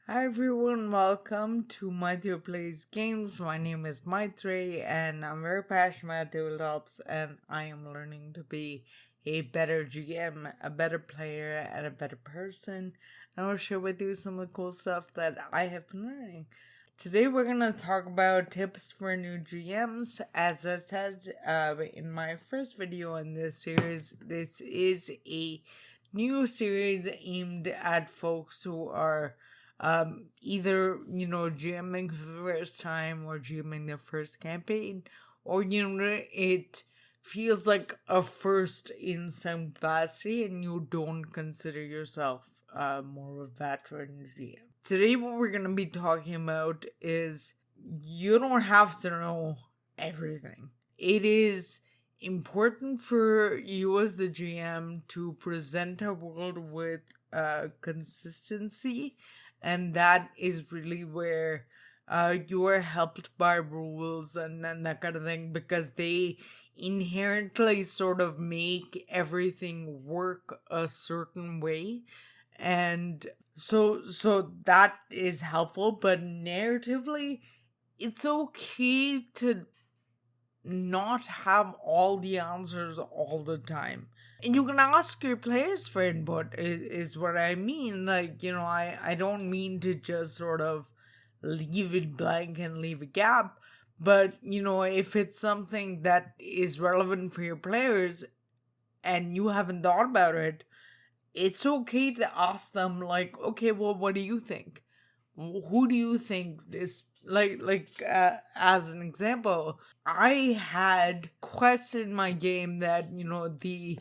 Hi everyone, welcome to Maithri Plays Games. My name is Maithri and I'm very passionate about tabletops and I am learning to be a better GM, a better player, and a better person. And I'll share with you some of the cool stuff that I have been learning. Today we're going to talk about tips for new GMs. As I said in my first video in this series, this is a new series aimed at folks who are either GMing for the first time or GMing their first campaign, or it feels like a first in some capacity and you don't consider yourself more of a veteran GM. Today what we're going to be talking about is you don't have to know everything. It is important for you as the GM to present a world with consistency, and that is really where you are helped by rules and that kind of thing, because they inherently sort of make everything work a certain way. And so that is helpful, but narratively it's okay to not have all the answers all the time. And you can ask your players for input, is what I mean. Like, I don't mean to just sort of leave it blank and leave a gap. But, if it's something that is relevant for your players and you haven't thought about it, it's okay to ask them, like, okay, well, what do you think? Who do you think this, as an example, I had quests in my game that the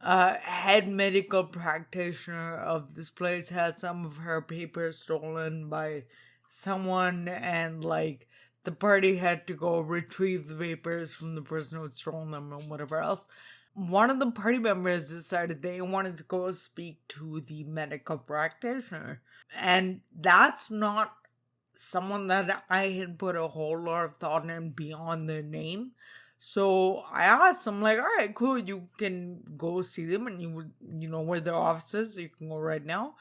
head medical practitioner of this place had some of her papers stolen by someone, and like the party had to go retrieve the papers from the person who had stolen them and whatever else. One of the party members decided they wanted to go speak to the medical practitioner, and that's not someone that I had put a whole lot of thought in beyond their name. So I asked them, like, all right, cool, you can go see them, and you know where their office is, so you can go right now.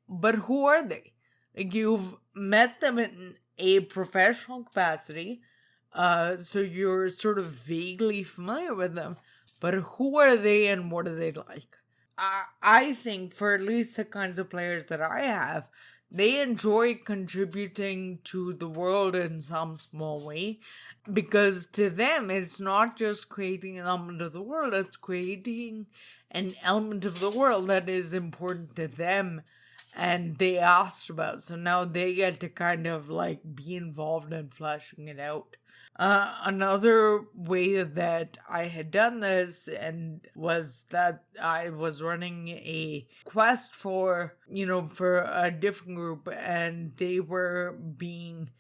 But who are they? Like, you've met them in a professional capacity, so you're sort of vaguely familiar with them. But who are they and what are they like? I think for at least the kinds of players that I have, they enjoy contributing to the world in some small way, because to them it's not just creating an element of the world, it's creating an element of the world that is important to them and they asked about. So now they get to kind of like be involved in fleshing it out. Another way that I had done this and was that I was running a quest for a different group, and they were being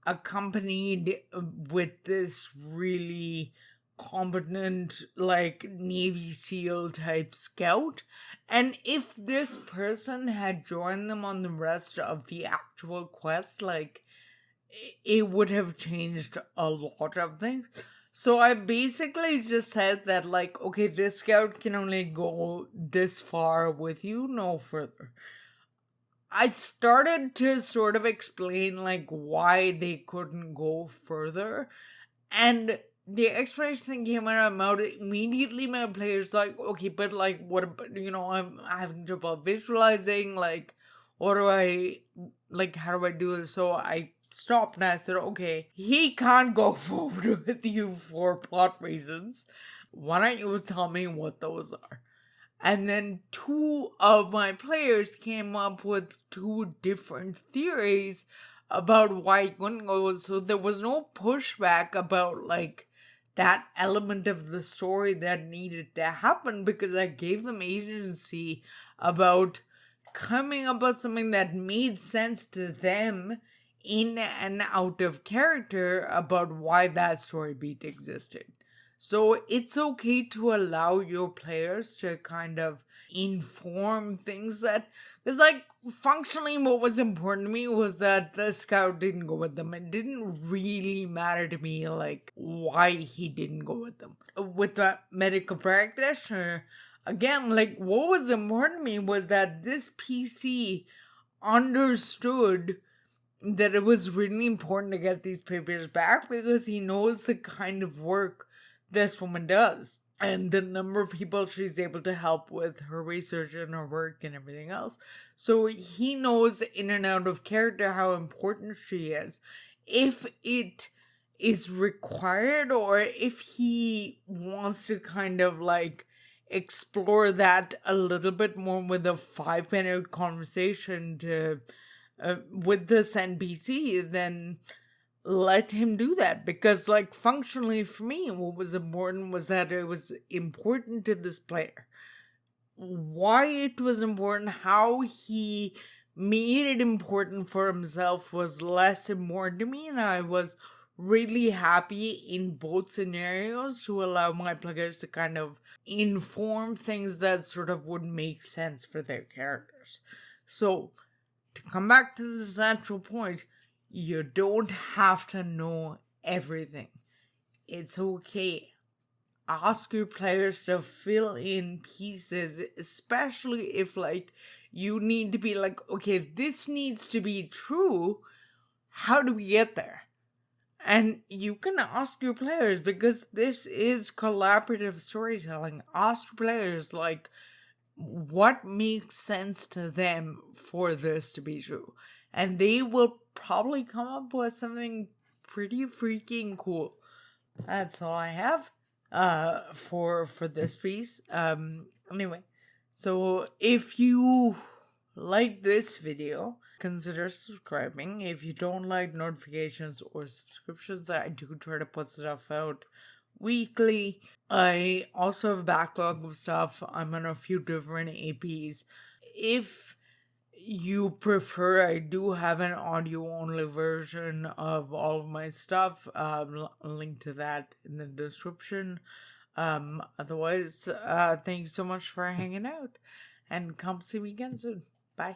accompanied with this really competent, like, Navy SEAL type scout. And if this person had joined them on the rest of the actual quest, like, it would have changed a lot of things. So I basically just said that, like, okay, this scout can only go this far with you, no further. I started to sort of explain, like, why they couldn't go further, and the explanation came out about it immediately. My players like, okay, but like, what about, I'm having trouble visualizing, like, what do I, like, how do I do this? So I stopped and I said, okay, he can't go forward with you for plot reasons. Why don't you tell me what those are? And then two of my players came up with two different theories about why he couldn't go. So there was no pushback about like that element of the story that needed to happen, because I gave them agency about coming up with something that made sense to them in and out of character about why that story beat existed. So it's okay to allow your players to kind of inform things that, because like functionally what was important to me was that the scout didn't go with them. It didn't really matter to me like why he didn't go with them. With the medical practitioner, again, like what was important to me was that this PC understood that it was really important to get these papers back because he knows the kind of work this woman does and the number of people she's able to help with her research and her work and everything else. So he knows in and out of character how important she is. If it is required, or if he wants to kind of like explore that a little bit more with a 5-minute conversation to with this NPC, then let him do that. Because, like, functionally for me, what was important was that it was important to this player. Why it was important, how he made it important for himself was less important to me, and I was really happy in both scenarios to allow my players to kind of inform things that sort of would make sense for their characters. So, to come back to the central point, you don't have to know everything. It's okay. Ask your players to fill in pieces, especially if, like, you need to be like, okay, this needs to be true. How do we get there? And you can ask your players, because this is collaborative storytelling. Ask your players, like, what makes sense to them for this to be true, and they will probably come up with something pretty freaking cool. That's all I have for this piece. Anyway, so if you like this video, consider subscribing. If you don't like notifications or subscriptions, I do try to put stuff out weekly. I also have a backlog of stuff. I'm on a few different APs. If you prefer, I do have an audio only version of all of my stuff. Link to that in the description. Otherwise, thank you so much for hanging out, and come see me again soon. Bye.